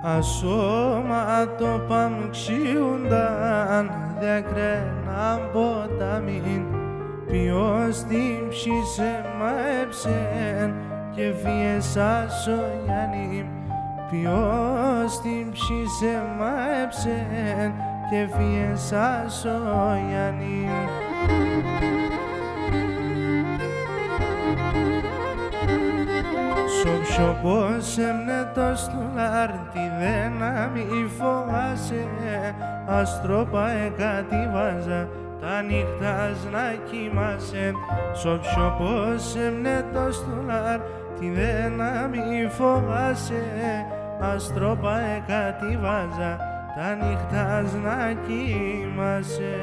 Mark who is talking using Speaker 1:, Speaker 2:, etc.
Speaker 1: ασώματο παμξιούνταν διακρέναν ποταμήν, ποιος την ψήσε μαέψεν και φύες ασογιανήμ, ποιος την ψήσε μαέψεν και φύες ασογιανήμ. Σόψιο πως έμνε το στουλάρ, τη δύναμη φοβάσαι, αστρόπα εκατηβάζα, τα νύχτας να κοιμάσαι. Σόψιο πως έμνε το στουλάρ, τη δύναμη φοβάσαι, αστρόπα εκατηβάζα, τα νύχτας να κοιμάσαι.